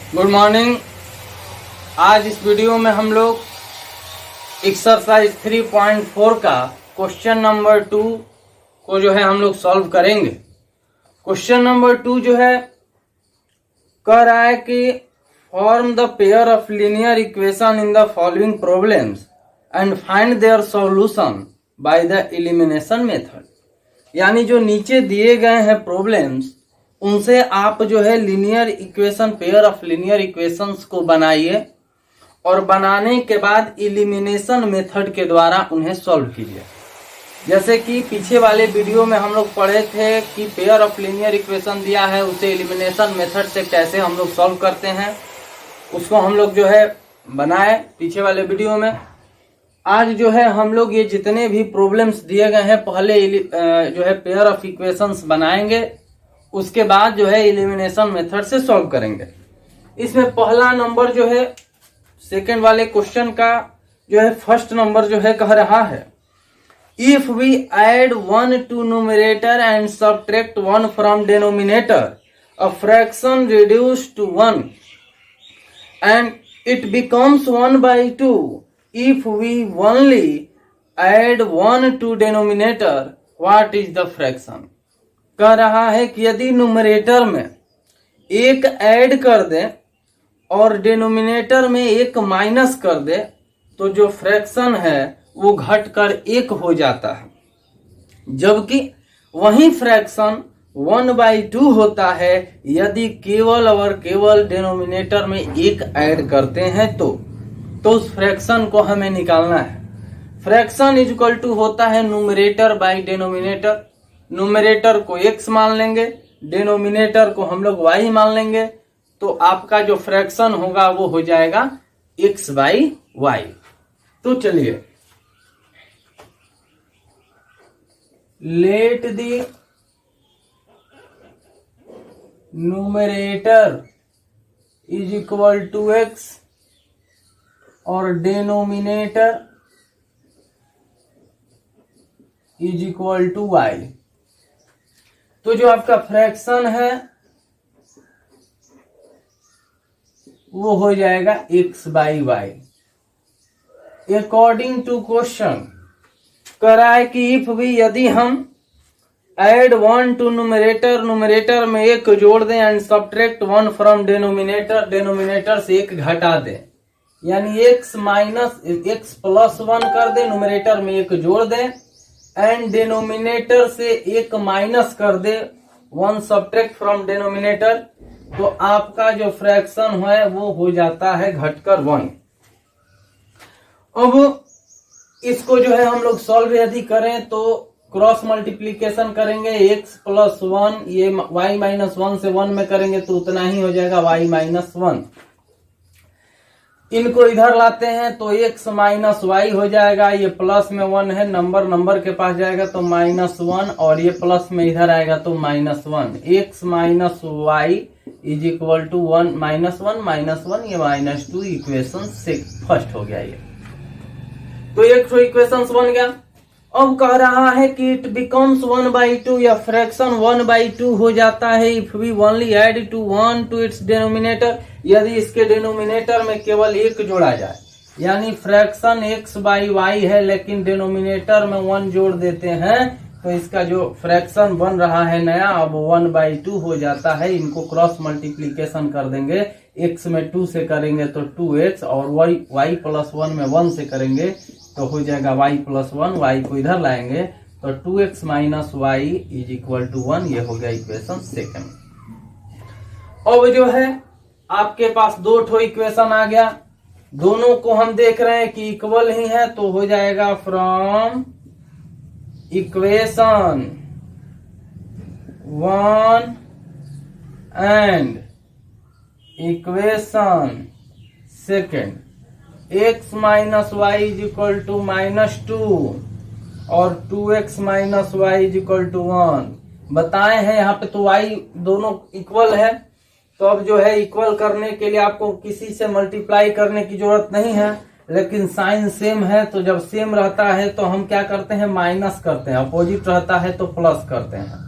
Good morning. आज इस video में हम लोग एक्सरसाइज 3.4 का क्वेश्चन नंबर 2 को जो है हम लोग सॉल्व करेंगे। क्वेश्चन नंबर 2 जो है कह रहा है कि form the pair of linear equation in the following problems and find their solution by the elimination method. यानी जो नीचे दिए गए हैं प्रॉब्लम्स उनसे आप जो है linear equation, pair of linear equations को बनाइए और बनाने के बाद एलिमिनेशन मेथड के द्वारा उन्हें सॉल्व कीजिए। जैसे कि पीछे वाले वीडियो में हम लोग पढ़े थे कि पेयर ऑफ लीनियर इक्वेशन दिया है, उसे एलिमिनेशन मेथड से कैसे हम लोग सॉल्व करते हैं, उसको हम लोग जो है बनाए पीछे वाले वीडियो में। आज जो है हम लोग ये जितने भी प्रॉब्लम्स दिए गए हैं पहले जो है पेयर ऑफ इक्वेशंस बनाएंगे, उसके बाद जो है एलिमिनेशन मेथड से सॉल्व करेंगे। इसमें पहला नंबर जो है सेकंड वाले क्वेश्चन का जो है फर्स्ट नंबर जो है कह रहा है if we add 1 to numerator and subtract 1 from denominator a fraction reduce to 1 and it becomes 1/2 if we only add 1 to denominator what is the fraction. कह रहा है कि यदि न्यूमरेटर में एक ऐड कर दे और डिनोमिनेटर में एक माइनस कर दे तो जो फ्रैक्शन है वो घटकर 1 हो जाता है, जबकि वही फ्रैक्शन 1/2 होता है यदि केवल और केवल डिनोमिनेटर में एक ऐड करते हैं तो उस फ्रैक्शन को हमें निकालना है। फ्रैक्शन इज इक्वल टू होता है न्यूमरेटर बाई डिनोमिनेटर। न्यूमरेटर को x मान लेंगे, डिनोमिनेटर को हम लोग y मान लेंगे, तो आपका जो फ्रैक्शन होगा वो हो जाएगा x/y। तो चलिए let the numerator is equal to x और denominator is equal to y। तो जो आपका फ्रैक्शन है वो हो जाएगा x/y। अकॉर्डिंग टू क्वेश्चन कह रहा है कि इफ भी यदि हम ऐड 1 टू न्यूमरेटर में 1 जोड़ दें एंड सबट्रैक्ट 1 फ्रॉम डिनोमिनेटर से 1 घटा दें, यानी x प्लस 1 कर दे, न्यूमरेटर में 1 जोड़ दें एंड डिनोमिनेटर से 1 माइनस कर दे, 1 सबट्रैक्ट फ्रॉम डिनोमिनेटर, तो आपका जो फ्रैक्शन है वो हो जाता है घटकर 1। अब इसको जो है हम लोग सॉल्व यदि करें तो क्रॉस मल्टीप्लीकेशन करेंगे, x प्लस 1 ये y माइनस 1 से 1 में करेंगे तो उतना ही हो जाएगा y माइनस 1। इनको इधर लाते हैं तो x माइनस वाई हो जाएगा, ये प्लस में 1 है, नंबर के पास जाएगा तो -1 और ये प्लस में इधर आएगा तो -1। x minus Y is equal to 1 -1 ये -2 इक्वेशन से फर्स्ट हो गया। ये तो एक तो इक्वेशन बन गया। अब कह रहा है कि इट बिकम्स 1/2 या फ्रैक्शन 1/2 हो जाता है if we only add 1 to its denominator, यदि इसके डिनोमिनेटर में केवल 1 जोड़ा जाए, यानी फ्रैक्शन x/y है लेकिन डिनोमिनेटर में 1 जोड़ देते हैं तो इसका जो फ्रैक्शन बन रहा है नया अब 1/2 हो जाता है। इनको क्रॉस मल्टीप्लीकेशन कर देंगे, x में 2 से करेंगे तो 2x और y प्लस 1 में 1 से करेंगे तो हो जाएगा y प्लस 1, y को इधर लाएंगे तो 2x minus y is equal to 1। ये हो गया इक्वेशन सेकंड। अब जो है आपके पास 2 ठो इक्वेशन आ गया, दोनों को हम देख रहे हैं कि इक्वल ही है तो हो जाएगा from equation 1 and equation second x minus Y is equal to -2 और 2x minus Y is equal to 1 बताए हैं। यहाँ पे तो y दोनों इक्वल है, तो अब जो है इक्वल करने के लिए आपको किसी से मल्टीप्लाई करने की जरूरत नहीं है, लेकिन साइन सेम है तो जब सेम रहता है तो हम क्या करते हैं माइनस करते हैं, अपोजिट रहता है तो प्लस करते हैं।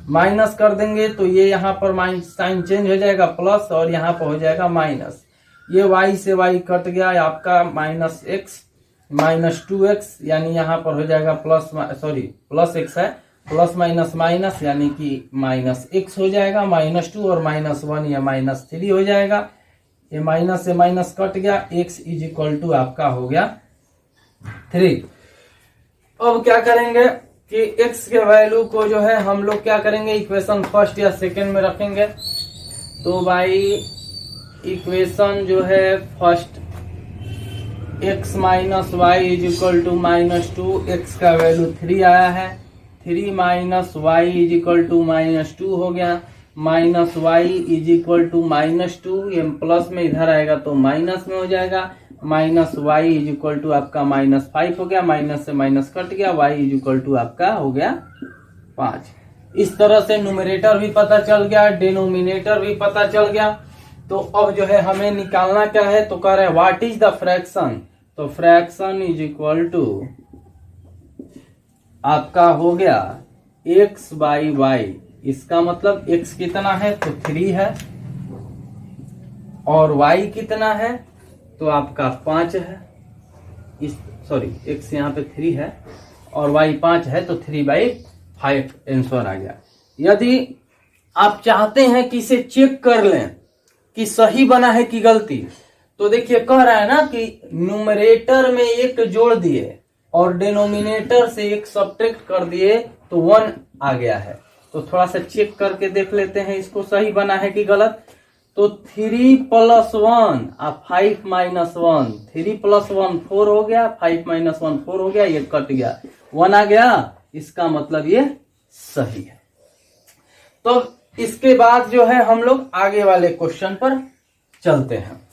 माइनस कर देंगे तो ये यहाँ पर माइनस साइन चेंज हो जाएगा प्लस और यहाँ पर हो जाएगा माइनस। ये y से y कट गया आपका माइनस एक्स माइनस 2x, यानी यहाँ पर हो जाएगा प्लस x है, प्लस माइनस माइनस यानी कि माइनस x हो जाएगा, -2 और -1 या -3 हो जाएगा। ये माइनस से माइनस कट गया, x इज इक्वल टू आपका हो गया 3। अब क्या करेंगे कि x के वैल्यू को जो है हम लोग क्या करेंगे, इक्वेशन फर्स्ट या सेकंड में रखेंगे। तो भाई इक्वेशन जो है first x minus Y is equal to -2, x का वैल्यू 3 आया है, 3 minus Y is equal to -2 हो गया, minus Y is equal to -2, ये प्लस में इधर आएगा तो माइनस में हो जाएगा, minus Y is equal to आपका -5 हो गया, माइनस से माइनस कट गया, वाई इज इक्वल टू आपका हो गया 5। इस तरह से न्यूमरेटर भी पता चल गया, डिनोमिनेटर भी पता चल गया। तो अब जो है हमें निकालना क्या है, तो कह रहे हैं व्हाट इज द फ्रैक्शन, तो फ्रैक्शन इज इक्वल टू आपका हो गया x बाई वाई। इसका मतलब x कितना है तो 3 है और y कितना है तो आपका 5 है, x यहाँ पे 3 है और y 5 है तो 3/5 आंसर आ गया। यदि आप चाहते हैं कि इसे चेक कर लें कि सही बना है कि गलती, तो देखिए कह रहा है ना कि न्यूमरेटर में 1 जोड़ दिए और डिनोमिनेटर से 1 सब्ट्रैक्ट कर दिए तो 1 आ गया है। तो थोड़ा सा चेक करके देख लेते हैं इसको सही बना है कि गलत। तो 3 + 1 और 5 - 1, 3 + 1 4 हो गया, 5 - 1 4 हो गया, ये कट गया, 1 आ गया, इसका मतलब ये सही है। तो इसके बाद जो है हम लोग आगे वाले क्वेश्चन पर चलते हैं।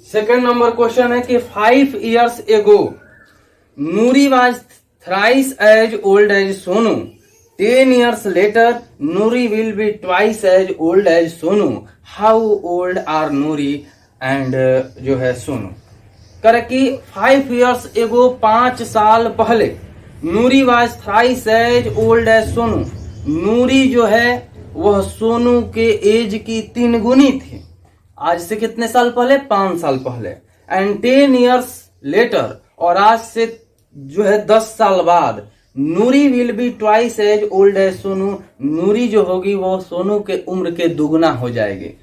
सेकंड नंबर क्वेश्चन है कि 5 years ago Noori was thrice as old as Sonu, 10 years later Noori will be twice as old as Sonu, how old are Noori and जो है सोनू। करे कि 5 years ago 5 साल पहले नूरी was thrice as old as Sonu, Noori जो है वह सोनू के एज की 3 गुनी थी। आज से कितने साल पहले, 5 साल पहले। एंड 10 years लेटर, और आज से जो है 10 साल बाद Noori will be twice as old as Sonu, Noori जो होगी वो सोनू के उम्र के दुगना हो जाएगी।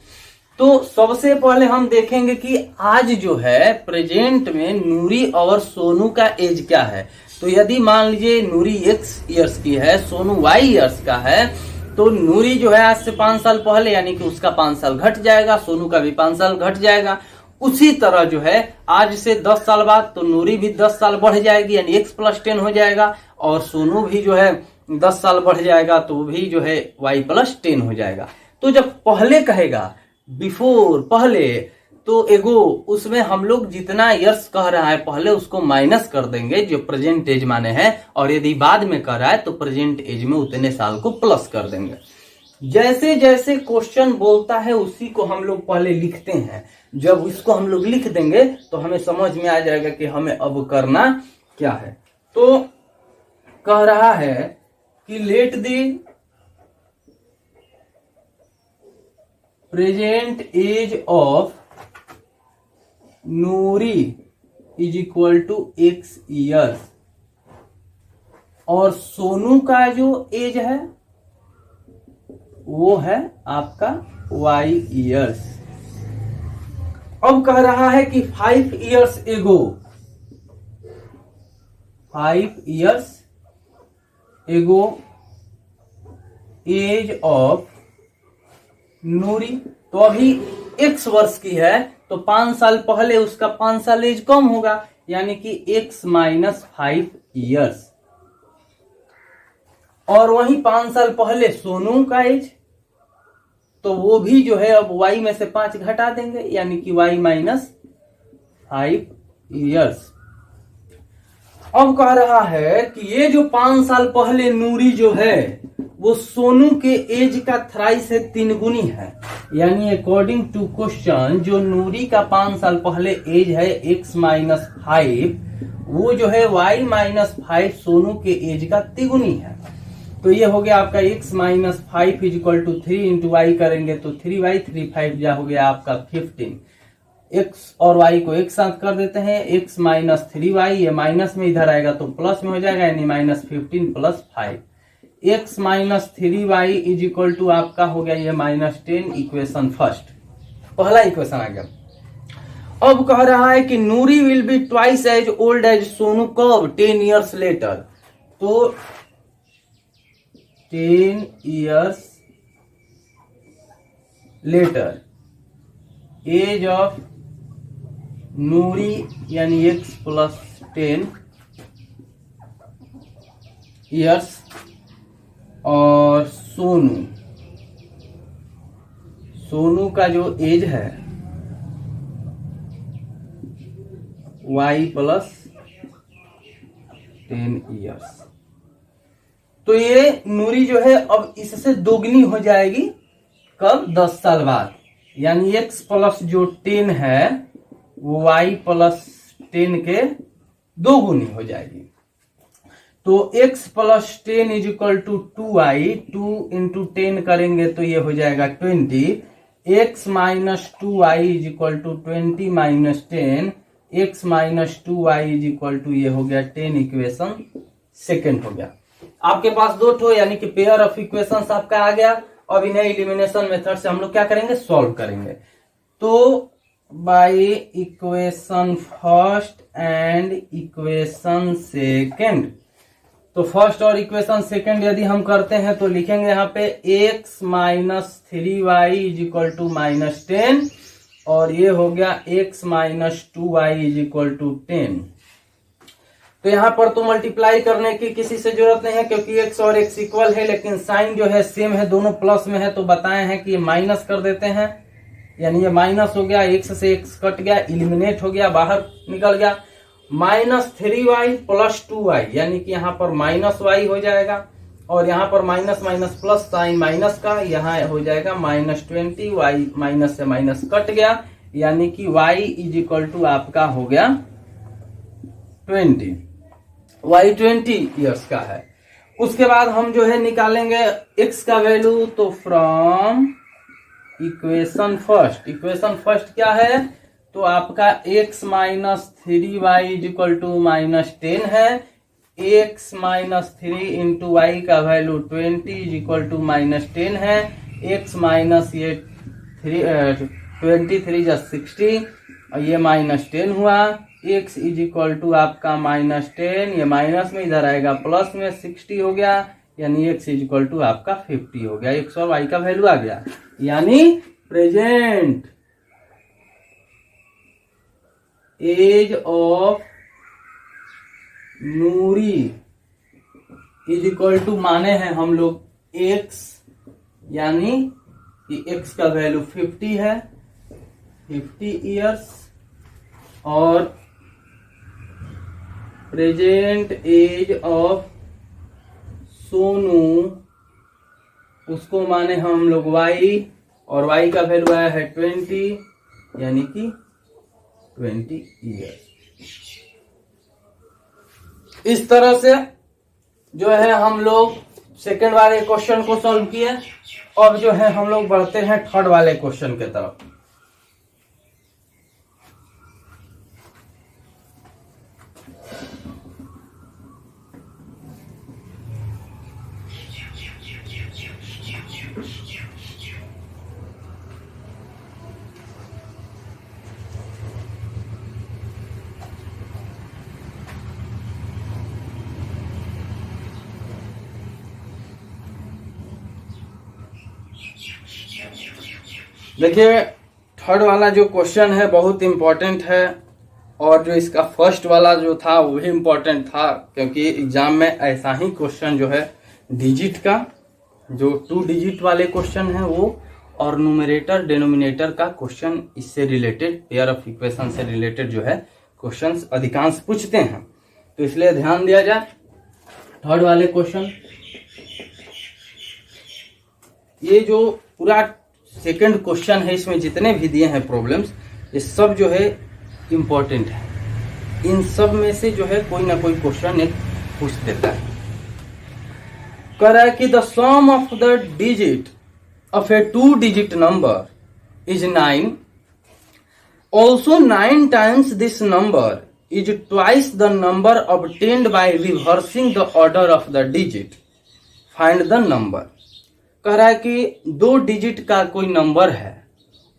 तो सबसे पहले हम देखेंगे कि आज जो है प्रेजेंट में नूरी और सोनू का एज क्या है। तो यदि मान लीजिए नूरी x ईयर्स की है, सोनू y ईयर्स का है, तो नूरी जो है आज से 5 साल पहले यानी कि उसका 5 साल घट जाएगा, सोनू का भी 5 साल घट जाएगा। उसी तरह जो है आज से 10 साल बाद तो नूरी भी 10 साल बढ़ जाएगी यानी x + 10 हो जाएगा, और सोनू भी जो है 10 साल बढ़ जाएगा तो भी जो है y + 10 हो जाएगा। तो जब पहले कहेगा बिफोर पहले, तो एगो उसमें हम लोग जितना ईयर्स कह रहा है पहले उसको माइनस कर देंगे जो प्रेजेंट एज माने हैं, और यदि बाद में कह रहा है तो प्रेजेंट एज में उतने साल को प्लस कर देंगे। जैसे जैसे क्वेश्चन बोलता है उसी को हम लोग पहले लिखते हैं। जब इसको हम लोग लिख देंगे तो हमें समझ में आ जाएगा कि हमें अब करना क्या है। तो कह रहा है कि let the present age of Noori is equal to x years, और सोनू का जो एज है वो है आपका y ईयर्स। अब कह रहा है कि 5 years एगो, 5 years एगो एज ऑफ नूरी तो अभी x वर्ष की है तो 5 साल पहले उसका 5 साल एज कम होगा, यानी कि x माइनस 5 ईयर्स। और वहीं 5 साल पहले सोनू का एज, तो वो भी जो है अब y में से 5 घटा देंगे, यानी कि y माइनस 5 ईयर्स। अब कह रहा है कि ये जो 5 साल पहले नूरी जो है वो सोनू के एज का थ्राइस है, 3 गुनी है। यानी अकॉर्डिंग टू क्वेश्चन जो नूरी का 5 साल पहले एज है x माइनस 5, वो जो है y माइनस 5 सोनू के एज का तिगुनी है। तो ये हो गया आपका x minus 5 is equal to 3 into y करेंगे तो 3y 3 5 जा हो गया आपका 15। x और y को एक साथ कर देते हैं, x माइनस 3y, ये माइनस में इधर आएगा तो प्लस में हो जाएगा, यानी minus 15 plus 5। x minus 3y is equal to आपका हो गया ये माइनस 10, इक्वेशन फर्स्ट, पहला इक्वेशन आ गया। अब कह रहा है कि Noori will be twice as old as Sonu कब 10 ईयर्स लेटर। तो 10 years later age of Noori यानी x प्लस 10 ईयर्स और सोनू का जो एज है y प्लस 10 ईयर्स। तो ये नूरी जो है अब इससे दोगुनी हो जाएगी कब, 10 साल बाद, यानी x प्लस जो 10 है वो y प्लस 10 के 2 गुनी हो जाएगी। तो x plus 10 is equal to 2y, 2 into 10 करेंगे तो ये हो जाएगा 20, x minus 2y is equal to 20 minus 10, x minus 2y is equal to ये हो गया 10, इक्वेशन सेकेंड हो गया। आपके पास 2 ठो यानी कि पेयर ऑफ इक्वेशंस आपका आ गया। अब इन्हें एलिमिनेशन मेथड से हम लोग क्या करेंगे, सॉल्व करेंगे। तो by equation first and equation second, तो फर्स्ट और इक्वेशन सेकेंड यदि हम करते हैं तो लिखेंगे यहाँ पे x minus 3y is equal to minus 10 और ये हो गया x minus 2y is equal to 10। तो यहाँ पर तो मल्टीप्लाई करने की किसी से जरूरत नहीं है क्योंकि x और x इक्वल है, लेकिन साइन जो है सेम है, दोनों प्लस में है, तो बताए हैं कि ये माइनस कर देते हैं, यानी ये माइनस हो गया, x से x कट गया, इलिमिनेट हो गया, बाहर निकल गया। माइनस 3y प्लस 2y यानी कि यहाँ पर माइनस y हो जाएगा और यहाँ पर minus minus plus sign minus का, यहाँ हो जाएगा माइनस 20, y माइनस से माइनस कट गया, यानी कि y इज इक्वल टू आपका हो गया 20, y 20 ईयर्स का है। उसके बाद हम जो है निकालेंगे x का वैल्यू, तो फ्रॉम इक्वेशन फर्स्ट क्या है, तो आपका x minus 3y is equal to minus 10 है, x माइनस 3 इंटू वाई का value 20 is equal to minus 10 है, x माइनस ये 23 जा 60 और ये माइनस 10 हुआ, x इज इक्वल टू आपका माइनस 10, ये माइनस में इधर आएगा प्लस में 60 हो गया, यानी x इज इक्वल टू आपका 50 हो गया, x और y का वैल्यू आ गया। यानी present age of Noori is equal to माने हैं हम लोग x, यानी कि x का वैल्यू 50 है, 50 ईयर्स, और प्रेजेंट एज ऑफ सोनू उसको माने हम लोग y, और y का वैल्यू आया है 20, यानी कि 20 ईयर्स। इस तरह से जो है हम लोग सेकंड वाले क्वेश्चन को सॉल्व किए। अब जो है हम लोग बढ़ते हैं थर्ड वाले क्वेश्चन के तरफ। देखिए थर्ड वाला जो क्वेश्चन है बहुत इम्पोर्टेंट है, और जो इसका फर्स्ट वाला जो था वो भी इम्पोर्टेंट था, क्योंकि एग्जाम में ऐसा ही क्वेश्चन जो है डिजिट का, जो 2 डिजिट वाले क्वेश्चन है वो, और न्यूमरेटर डिनोमिनेटर का क्वेश्चन इससे रिलेटेड, पेयर ऑफ इक्वेशन से रिलेटेड जो है क्वेश्चंस अधिकांश पूछते हैं, तो इसलिए ध्यान दिया जाए। थर्ड वाले क्वेश्चन, ये जो पूरा सेकंड क्वेश्चन है इसमें जितने भी दिए हैं प्रॉब्लम्स, ये सब जो है इम्पोर्टेंट है। इन सब में से जो है कोई ना कोई क्वेश्चन एक पूछ देता है। कह रहा है कि the sum of the digit of a 2 digit number is 9, also 9 times this number is twice the number obtained by reversing the order of the digit, find the number. कह रहा है कि 2 डिजिट का कोई नंबर है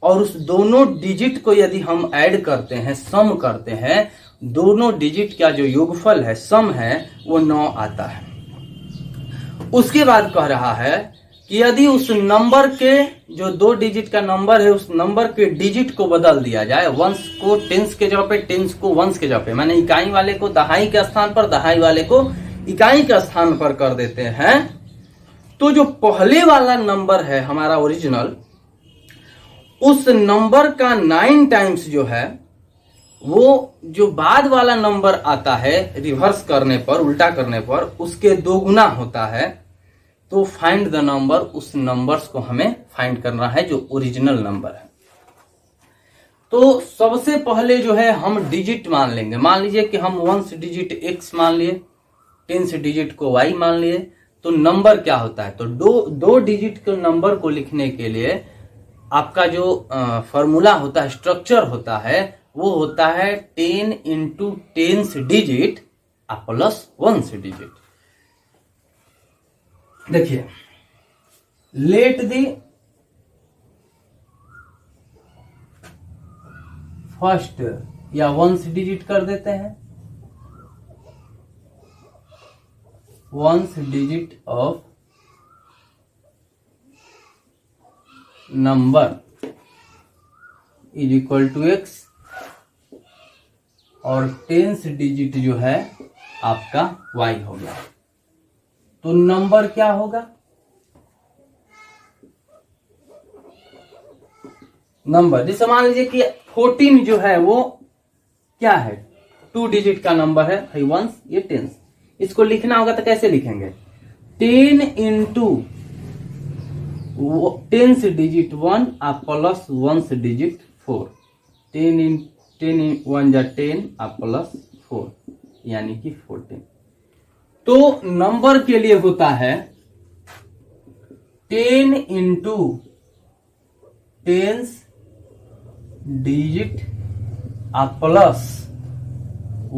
और उस दोनों डिजिट को यदि हम ऐड करते हैं, सम करते हैं, दोनों डिजिट का जो योगफल है, सम है, वो 9 आता है। उसके बाद कह रहा है कि यदि उस नंबर के, जो 2 डिजिट का नंबर है, उस नंबर के डिजिट को बदल दिया जाए, वंस को टेंस के जगह पे, टेंस को वंस के जगह पे, माने इकाई वाले को दहाई के स्थान पर, दहाई वाले को इकाई के स्थान पर कर देते हैं, तो जो पहले वाला नंबर है हमारा ओरिजिनल, उस नंबर का 9 टाइम्स जो है, वो जो बाद वाला नंबर आता है रिवर्स करने पर, उल्टा करने पर, उसके 2 गुना होता है। तो फाइंड द नंबर, उस नंबर्स को हमें फाइंड करना है जो ओरिजिनल नंबर है। तो सबसे पहले जो है हम डिजिट मान लेंगे। मान लीजिए कि हम 1 डिजिट x मान लिए, 10 डिजिट को y मान लिए, तो नंबर क्या होता है, तो दो डिजिट के नंबर को लिखने के लिए आपका जो फॉर्मूला होता है, स्ट्रक्चर होता है, वो होता है 10 इंटू 10 डिजिट प्लस 1 डिजिट। देखिए, लेट दी फर्स्ट या 1 डिजिट कर देते हैं, 1 digit of number is equal to x, और 10 डिजिट जो है आपका y हो गया। तो नंबर क्या होगा, नंबर जैसे मान लीजिए कि 14 जो है वो क्या है, 2 डिजिट का नंबर है, 1, ये 10, इसको लिखना होगा तो कैसे लिखेंगे, 10 इंटू 10 डिजिट 1 प्लस 1 डिजिट 4, 10 1 जा 10 प्लस 4, यानी कि 14। तो नंबर के लिए होता है 10 इंटू 10 डिजिट प्लस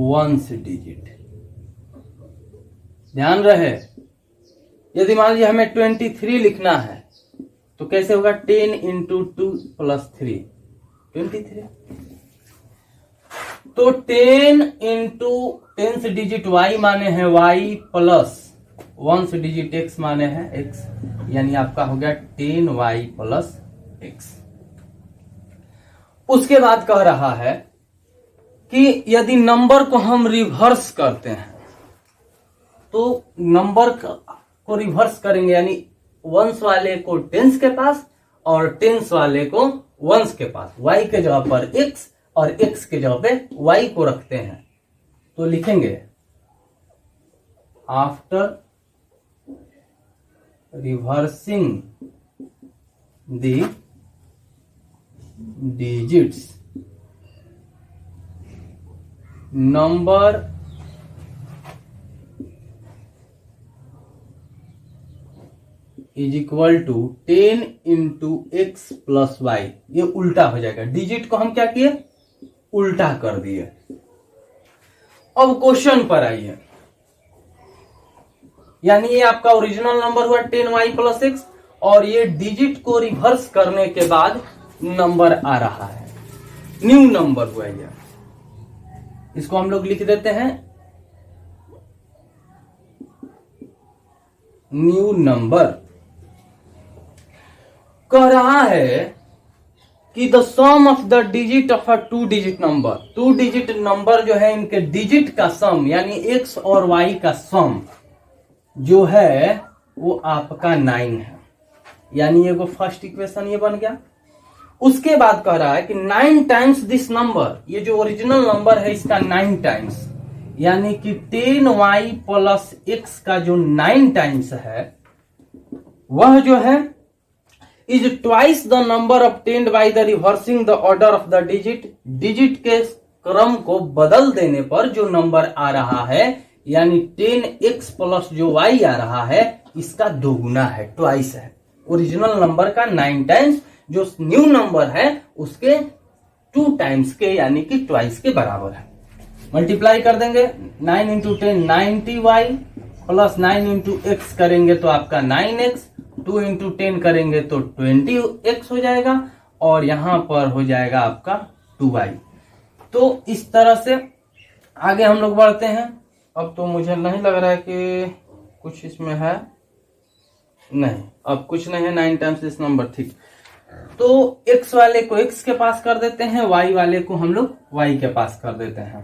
1 डिजिट। ध्यान रहे, यदि मान लीजिए हमें 23 लिखना है तो कैसे होगा, 10 इंटू 2 प्लस 3, 23। तो 10 इंटू 10 डिजिट y माने हैं y प्लस 1 डिजिट x माने हैं x, यानी आपका हो गया 10y प्लस x। उसके बाद कह रहा है कि यदि नंबर को हम रिवर्स करते हैं, तो नंबर को रिवर्स करेंगे, यानी 1 वाले को 10 के पास और 10 वाले को 1 के पास, y के जगह पर x और x के जगह पे y को रखते हैं, तो लिखेंगे after reversing the digits number is equal to 10 into x plus y. ये उल्टा हो जाएगा, डिजिट को हम क्या किए, उल्टा कर दिए। अब क्वेश्चन पर आइए, यानी ये आपका ओरिजिनल नंबर हुआ 10y प्लस एक्स, और ये डिजिट को रिवर्स करने के बाद नंबर आ रहा है, न्यू नंबर हुआ ये। इसको हम लोग लिख देते हैं न्यू नंबर। कह रहा है कि the sum of the digit of a 2 digit number, 2 digit number जो है इनके डिजिट का सम यानी x और y का सम जो है वो आपका 9 है। यानी ये वो फर्स्ट इक्वेशन ये बन गया। उसके बाद कह रहा है कि 9 टाइम्स दिस नंबर, ये जो ओरिजिनल नंबर है इसका 9 टाइम्स, यानी कि 10y प्लस x का जो 9 टाइम्स है वह जो है is twice the number obtained by the reversing the order of the digit. Digit के क्रम को बदल देने पर जो नंबर आ रहा है यानी 10x प्लस जो y आ रहा है इसका दोगुना है, ट्वाइस है। ओरिजिनल नंबर का 9 टाइम्स, जो न्यू नंबर है उसके 2 टाइम्स के यानी कि ट्वाइस के बराबर है। मल्टीप्लाई कर देंगे 9 into 10 90y plus 9 into x करेंगे तो आपका 9x, 2 इंटू 10 करेंगे तो 20x हो जाएगा और यहां पर हो जाएगा आपका 2y। तो इस तरह से आगे हम लोग बढ़ते हैं। अब तो मुझे नहीं लग रहा है कि कुछ इसमें है, नहीं अब कुछ नहीं है। 9 टाइम्स दिस नंबर, ठीक। तो x वाले को x के पास कर देते हैं, y वाले को हम लोग y के पास कर देते हैं।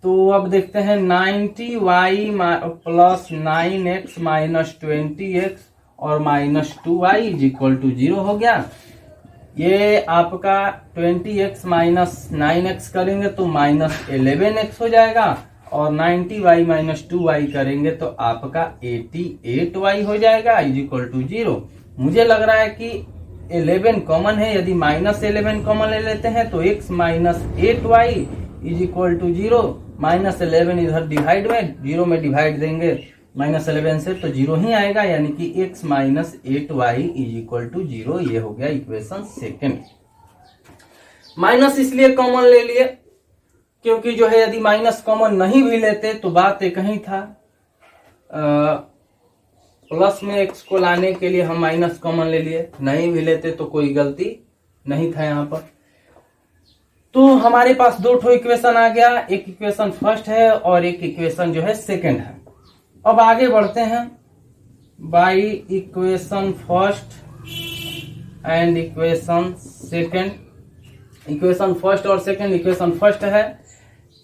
तो अब देखते हैं 90y plus 9x minus 20x और minus 2y is equal to 0 हो गया। ये आपका 20x माइनस 9x करेंगे तो माइनस 11x हो जाएगा और 90y माइनस 2y करेंगे तो आपका 88y हो जाएगा इज इक्वल टू 0। मुझे लग रहा है कि 11 कॉमन है, यदि माइनस 11 कॉमन ले लेते हैं तो x minus 8y is equal to 0। Minus 11 इधर डिवाइड में, 0 में डिवाइड देंगे माइनस 11 से तो 0 ही आएगा, यानी कि x minus 8y is equal to 0। ये हो गया इक्वेशन सेकेंड। माइनस इसलिए कॉमन ले लिए क्योंकि जो है यदि माइनस कॉमन नहीं भी लेते तो बात एक ही था, प्लस में x को लाने के लिए हम माइनस कॉमन ले लिए, नहीं भी लेते तो कोई गलती नहीं था यहाँ पर। तो हमारे पास 2 ठो इक्वेशन आ गया, एक इक्वेशन फर्स्ट है और एक इक्वेशन जो है सेकंड है। अब आगे बढ़ते हैं by equation first and equation second. Equation first और सेकंड, इक्वेशन फर्स्ट है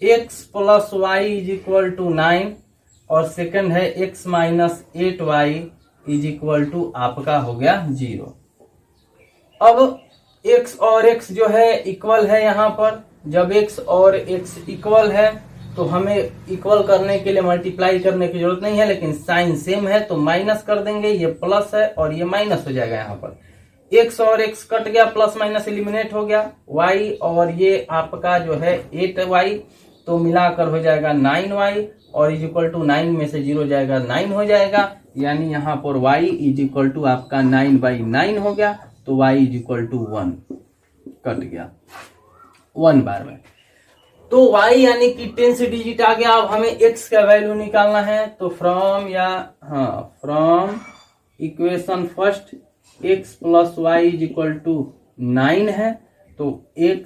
x plus y is equal to 9 और सेकंड है x minus 8y is equal to आपका हो गया 0। अब x और x जो है इक्वल है, यहाँ पर जब x और x इक्वल है तो हमें इक्वल करने के लिए मल्टीप्लाई करने की जरूरत नहीं है, लेकिन साइन सेम है तो माइनस कर देंगे। ये प्लस है और ये माइनस हो जाएगा। यहाँ पर x और x कट गया, प्लस माइनस एलिमिनेट हो गया, y और ये आपका जो है 8y तो मिलाकर हो जाएगा 9y और इज इक्वल टू 9 में से 0 जाएगा 9 हो जाएगा, यानी यहाँ पर y इज इक्वल टू आपका 9/9 हो गया तो y is equal to 1 cut गया 1 बार में। तो y यानी कि 10 से डिजिट आ गया। अब हमें x का वैल्यू निकालना है तो from equation first x plus y is equal to 9 है तो x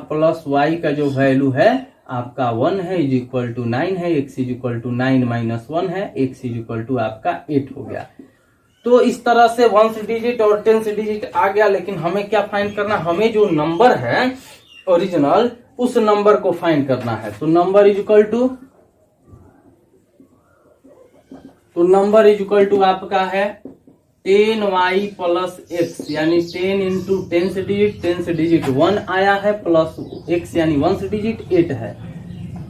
प्लस y का जो वैल्यू है आपका 1 है इज इक्वल टू 9 है, x is equal to 9 minus 1 है, x इज इक्वल टू आपका 8 हो गया। तो इस तरह से 1 से डिजिट और 10 से डिजिट आ गया। लेकिन हमें क्या फाइंड करना, हमें जो नंबर है ओरिजिनल उस नंबर को फाइंड करना है। तो नंबर इज इक्वल टू आपका है 10y प्लस x, यानी 10 इंटू 10 से डिजिट 1 आया है प्लस x यानी 1 से डिजिट 8 है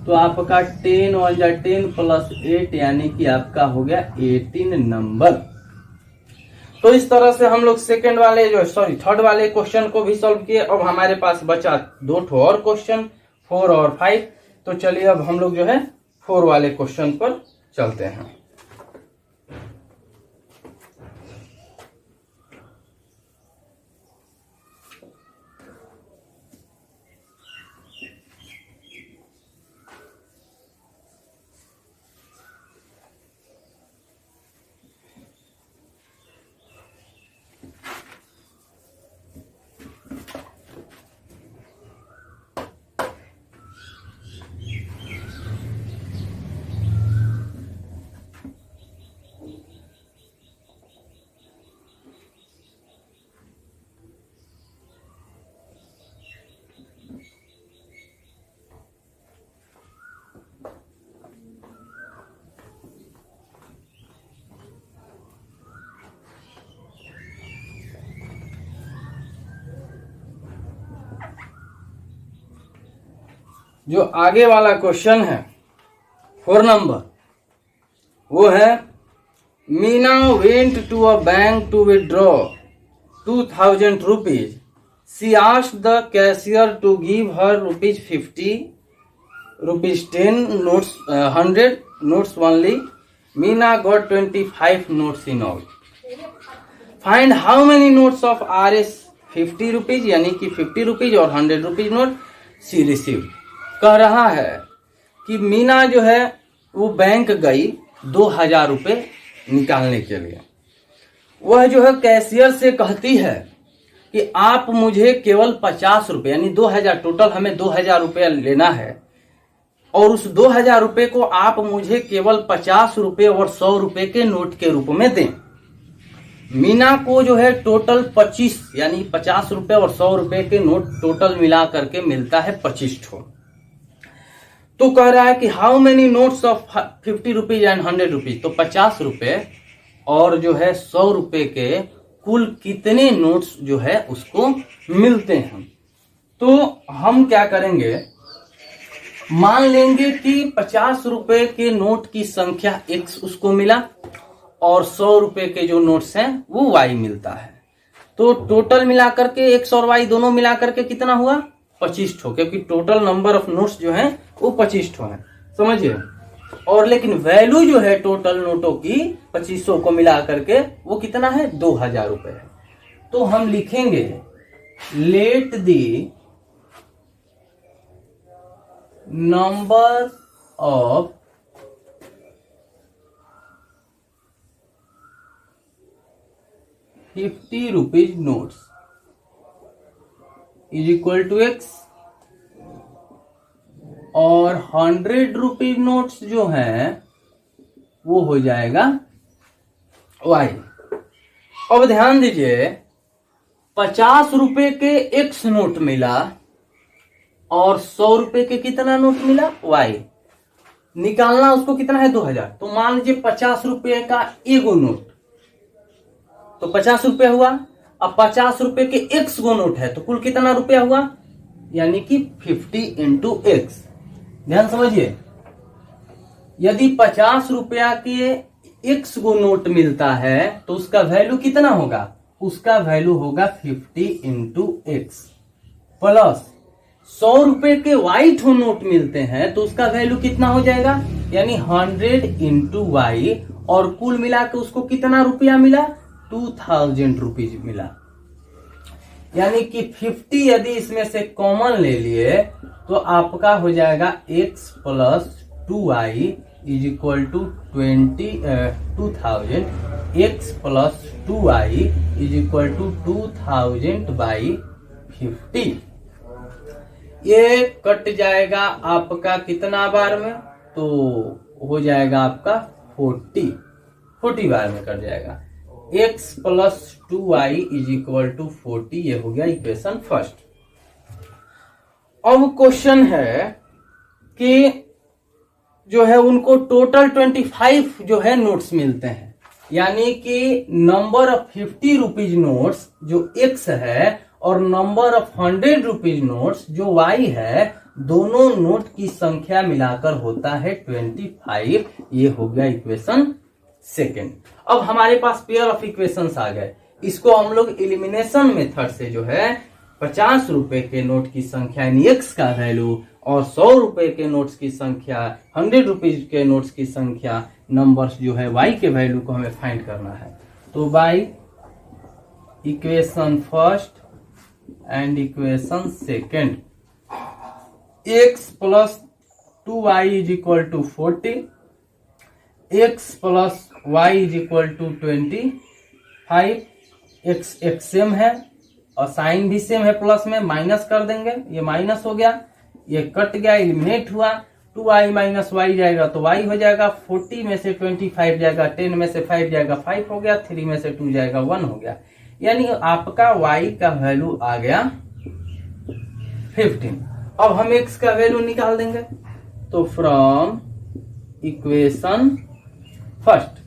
तो आपका 10 और 10 प्लस 8 यानी कि आपका हो गया 18 नंबर। तो इस तरह से हम लोग थर्ड वाले क्वेश्चन को भी सॉल्व किए। अब हमारे पास बचा 2 ठो और क्वेश्चन 4 और 5। तो चलिए अब हम लोग जो है 4 वाले क्वेश्चन पर चलते हैं। जो आगे वाला क्वेश्चन है 4 नंबर, वो है Meena went to a bank to withdraw 2000 rupees. She asked the cashier to give her ₹50, ₹10 notes, 100 notes only. Meena got 25 notes in all. Find how many notes of Rs 50 rupees यानी कि 50 rupees और 100 rupees note सी receive. कह रहा है कि मीना जो है वो बैंक गई 2000 रुपये निकालने के लिए। वह जो है कैशियर से कहती है कि आप मुझे केवल 50 रुपये यानी 2000, टोटल हमें 2000 रुपये लेना है और उस 2000 रुपये को आप मुझे केवल 50 रुपये और 100 रुपये के नोट के रूप में दें। मीना को जो है टोटल 25 यानी 50 रुपये और 100 रुपये के नोट टोटल मिला करके मिलता है 25 ठो। तो कह रहा है कि how many notes of 50 rupees and 100 rupees, तो 50 रुपये और जो है 100 रुपये के कुल कितने नोट्स जो है उसको मिलते हैं। तो हम क्या करेंगे, मान लेंगे कि 50 रुपये के नोट की संख्या x उसको मिला और 100 रुपये के जो नोट्स हैं वो y मिलता है। तो टोटल मिला करके x और y दोनों मिला करके कितना हुआ 25 ठो, क्योंकि टोटल नंबर ऑफ नोट्स जो हैं वो 25 ठो है, समझिए। और लेकिन वैल्यू जो है टोटल नोटों की 2500 को मिला करके वो कितना है 2000 रुपये है। तो हम लिखेंगे let the number of ₹50 notes is equal to x और 100 रुपीज नोट्स जो हैं वो हो जाएगा y। अब ध्यान दीजिए 50 रुपए के x नोट मिला और 100 रुपए के कितना नोट मिला y। निकालना उसको कितना है 2000। तो मान लीजिए 50 रुपए का एगो नोट तो 50 रुपया हुआ। अब 50 रुपए के x गो नोट है तो कुल कितना रुपया हुआ, यानी कि 50 इंटू x। ध्यान समझिए, यदि 50 रुपया के x गो नोट मिलता है तो उसका वैल्यू कितना होगा, उसका वैल्यू होगा 50 इंटू x प्लस 100 रुपए के y ठो नोट मिलते हैं तो उसका वैल्यू कितना हो जाएगा, यानी 100 इंटू y और कुल मिला के उसको कितना रुपया मिला 2000 रुपीज मिला। यानी कि 50 यदि इसमें से कॉमन ले लिए तो आपका हो जाएगा x plus 2y is equal to 2000। x plus 2y is equal to 2000 by 50। ये कट जाएगा आपका कितना बार में, तो हो जाएगा आपका 40 बार में कट जाएगा। x plus 2y is equal to 40, ये हो गया इक्वेशन फर्स्ट। अब क्वेश्चन है कि जो है उनको टोटल 25 जो है नोट्स मिलते हैं, यानी कि नंबर ऑफ 50 रुपीज नोट्स जो x है और नंबर ऑफ 100 रुपीज नोट्स जो y है, दोनों नोट की संख्या मिलाकर होता है 25। ये हो गया इक्वेशन सेकेंड। अब हमारे पास पेयर ऑफ इक्वेशंस आ गए। इसको हम लोग एलिमिनेशन मेथड से जो है 50 रुपए के नोट की संख्या यानी x का वैल्यू और 100 रुपए के नोट्स की संख्या 100 रुपीज के नोट्स की संख्या नंबर्स जो है y के वैल्यू को हमें फाइंड करना है। तो by equation first and equation second, x plus 2y is equal to 40, x plus y is equal to 25। x same है और साइन भी सेम है, प्लस में माइनस कर देंगे, ये माइनस हो गया, ये कट गया, एलिमिनेट हुआ। 2y माइनस y जाएगा तो y हो जाएगा, 40 में से 25 जाएगा, 10 में से 5 जाएगा, 5 हो गया, 3 में से 2 जाएगा, 1 हो गया। यानी आपका y का वैल्यू आ गया 15। अब हम x का वैल्यू निकाल देंगे। तो फ्रॉम इक्वेशन फर्स्ट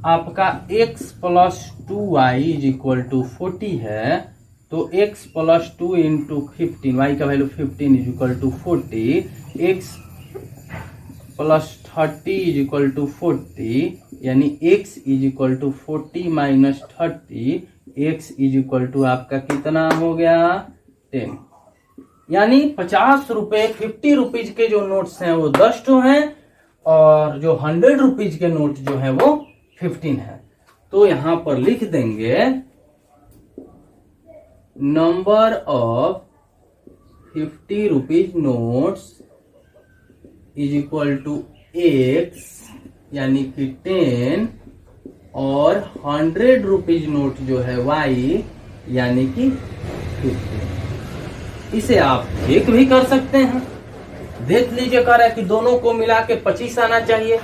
आपका x plus 2y is equal to 40 है तो x प्लस 2 इंटू 15, y का value 15 is equal to 40, x plus 30 is equal to 40, यानी x is equal to 40 minus 30, x is equal to आपका कितना हो गया 10। यानी 50 रुपए 50 रुपीज के जो नोट्स हैं वो 10 टू हैं और जो 100 रुपीज के नोट जो है वो 15 है। तो यहां पर लिख देंगे number of 50 rupees notes is equal to x यानी कि 10 और 100 रुपीज नोट जो है y यानी कि 50। इसे आप चेक भी कर सकते हैं, देख लीजिए कर है कि दोनों को मिला के 25 आना चाहिए।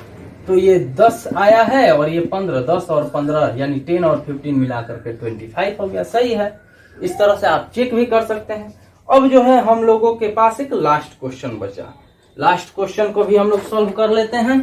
तो ये 10 आया है और ये 15, 10 और 15 यानी 10 और 15 मिला करके 25 हो गया। सही है, इस तरह से आप चेक भी कर सकते हैं। अब जो है हम लोगों के पास एक लास्ट क्वेश्चन बचा, लास्ट क्वेश्चन को भी हम लोग सॉल्व कर लेते हैं।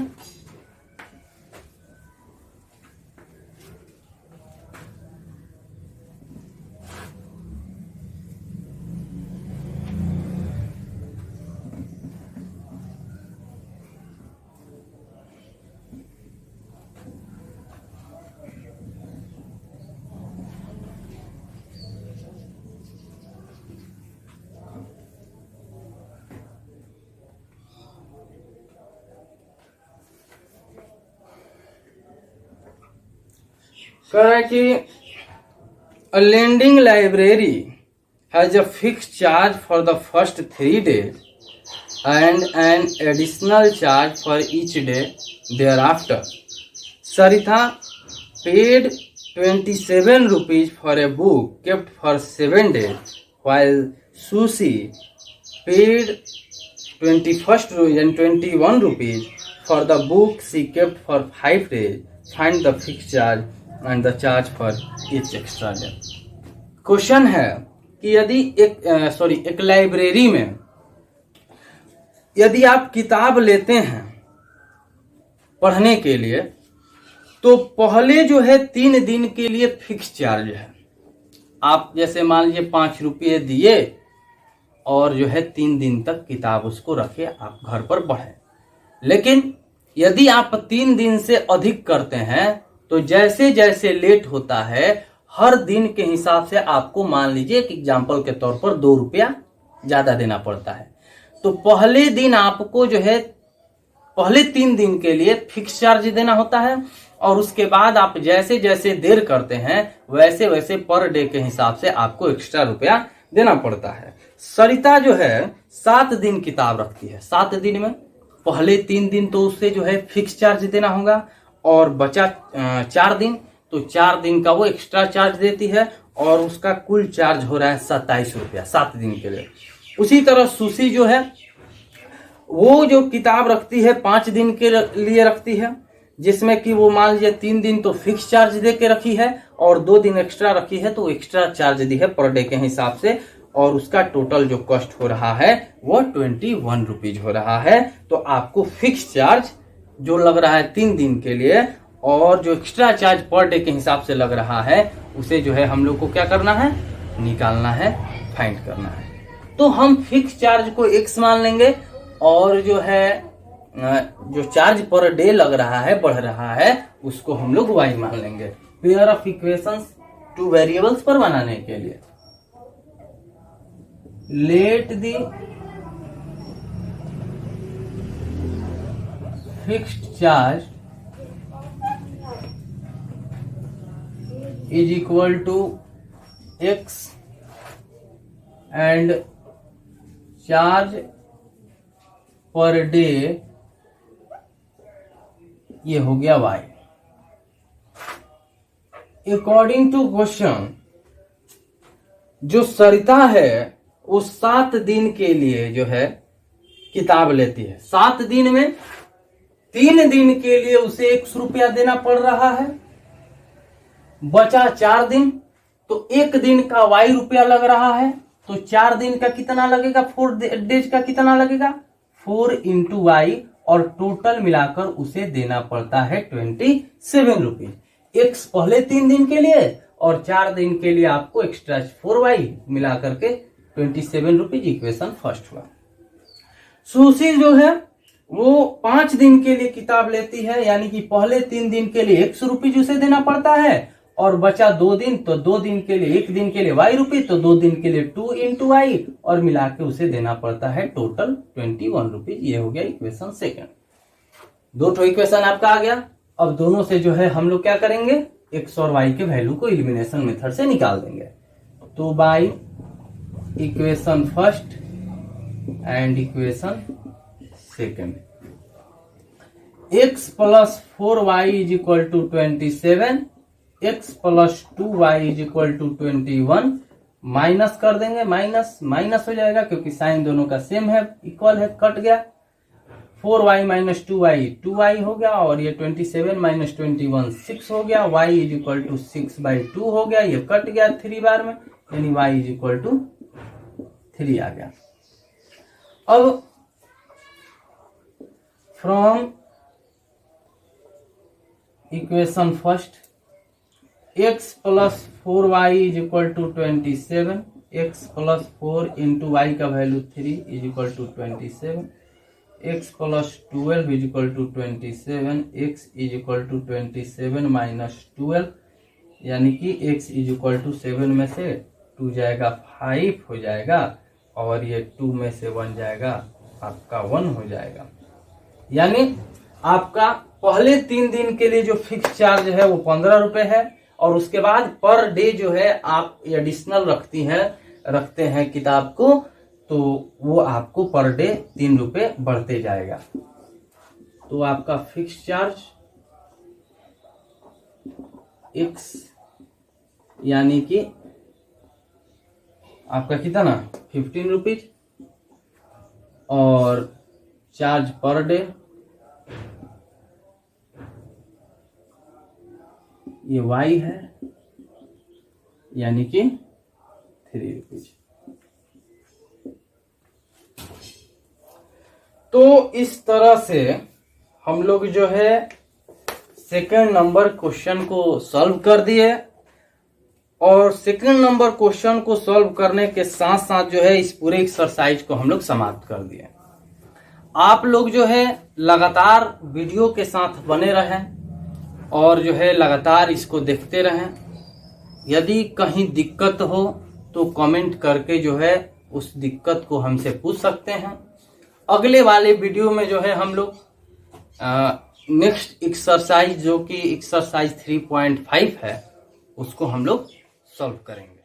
कह रहा है कि a lending library has a fixed charge for the first 3 days and an additional charge for each day thereafter. Saritha paid 27 rupees for a book kept for 7 days while Susie paid 21 and 21 rupees for the book she kept for 5 days. Find the fixed charge and the charge for each extra day. Question है कि यदि एक library में यदि आप किताब लेते हैं पढ़ने के लिए तो पहले जो है 3 दिन के लिए फिक्स चार्ज है। आप जैसे मान लीजिए 5 रुपये दिए और जो है 3 दिन तक किताब उसको रखे, आप घर पर पढ़े। लेकिन यदि आप 3 दिन से अधिक करते हैं तो जैसे जैसे लेट होता है हर दिन के हिसाब से आपको मान लीजिए एक एग्जाम्पल के तौर पर 2 रुपया ज्यादा देना पड़ता है। तो पहले दिन आपको जो है पहले 3 दिन के लिए फिक्स चार्ज देना होता है और उसके बाद आप जैसे जैसे देर करते हैं वैसे वैसे पर डे के हिसाब से आपको एक्स्ट्रा रुपया देना पड़ता है। सरिता जो है 7 दिन किताब रखती है, 7 दिन में पहले 3 दिन तो उससे जो है फिक्स चार्ज देना होगा और बचा 4 दिन तो 4 दिन का वो एक्स्ट्रा चार्ज देती है और उसका कुल चार्ज हो रहा है 27 रुपया 7 दिन के लिए। उसी तरह सुशी जो है वो जो किताब रखती है 5 दिन के लिए रखती है, जिसमें कि वो मान लीजिए 3 दिन तो फिक्स चार्ज दे के रखी है और 2 दिन एक्स्ट्रा रखी है तो एक्स्ट्रा चार्ज दी है पर डे के हिसाब से और उसका टोटल जो कॉस्ट हो रहा है वो 21 रुपीज हो रहा है। तो आपको फिक्स चार्ज जो लग रहा है 3 दिन के लिए और जो एक्स्ट्रा चार्ज पर डे के हिसाब से लग रहा है उसे जो है हम लोग को क्या करना है, निकालना है, फाइंड करना है। तो हम फिक्स चार्ज को x मान लेंगे और जो है जो चार्ज पर डे लग रहा है बढ़ रहा है उसको हम लोग y मान लेंगे। पेयर ऑफ इक्वेशंस 2 वेरिएबल्स पर बनाने के लिए let the fixed charge is equal to x and charge per day ये हो गया y। अकॉर्डिंग टू क्वेश्चन जो सरिता है वो 7 दिन के लिए जो है किताब लेती है। 7 दिन में 3 दिन के लिए उसे 100 रुपया देना पड़ रहा है, बचा 4 दिन तो 1 दिन का y रुपया लग रहा है तो 4 दिन का कितना लगेगा, 4 डेज का कितना लगेगा 4 इंटू y और टोटल मिलाकर उसे देना पड़ता है 27 रुपीज। x पहले 3 दिन के लिए और 4 दिन के लिए आपको एक्स्ट्रा 4y मिला करके 27 रुपीज इक्वेशन फर्स्ट हुआ। सुशी जो है वो 5 दिन के लिए किताब लेती है, यानी कि पहले 3 दिन के लिए 100 रुपीज उसे देना पड़ता है और बचा 2 दिन, तो 2 दिन के लिए 1 दिन के लिए y रुपीज, तो 2 दिन के लिए 2 इंटू y और मिला के उसे देना पड़ता है टोटल 21 रुपीज। ये हो गया इक्वेशन सेकंड। 2 इक्वेशन आपका आ गया। अब दोनों से जो है हम लोग क्या करेंगे, x और y के वैल्यू को एलिमिनेशन मेथड से निकाल देंगे। तो by equation first and equation second, x plus 4y is equal to 27, x plus 2y is equal to 21, minus कर देंगे, माइनस माइनस हो जाएगा क्योंकि साइन दोनों का सेम है, इक्वल है, कट गया। 4y माइनस 2y 2y हो गया और ये 27 माइनस 21 6 हो गया। y इज इक्वल टू 6/2 हो गया, ये कट गया 3 बार में, यानी y इज इक्वल टू 3 आ गया। अब from equation first, x plus 4y is equal to 27, x plus 4 into y का value 3 is equal to 27, x plus 12 is equal to 27, x is equal to 27 minus 12, यानी कि x is equal to 7 में से 2 जाएगा 5 हो जाएगा और ये 2 में से 1 जाएगा आपका 1 हो जाएगा। यानी आपका पहले 3 दिन के लिए जो फिक्स चार्ज है वो 15 रुपए है और उसके बाद पर डे जो है आप एडिशनल रखते हैं किताब को, तो वो आपको पर डे 3 रुपए बढ़ते जाएगा। तो आपका फिक्स चार्ज x यानी कि आपका कितना 15 रुपीज और चार्ज पर डे ये y है यानी कि 3 रुपीज। तो इस तरह से हम लोग जो है सेकंड नंबर क्वेश्चन को सॉल्व कर दिए और सेकंड नंबर क्वेश्चन को सॉल्व करने के साथ साथ जो है इस पूरे एक्सरसाइज को हम लोग समाप्त कर दिए। आप लोग जो है लगातार वीडियो के साथ बने रहें और जो है लगातार इसको देखते रहें। यदि कहीं दिक्कत हो तो कमेंट करके जो है उस दिक्कत को हमसे पूछ सकते हैं। अगले वाले वीडियो में जो है हम लोग नेक्स्ट एक्सरसाइज जो कि एक्सरसाइज 3.5 है उसको हम लोग सॉल्व करेंगे।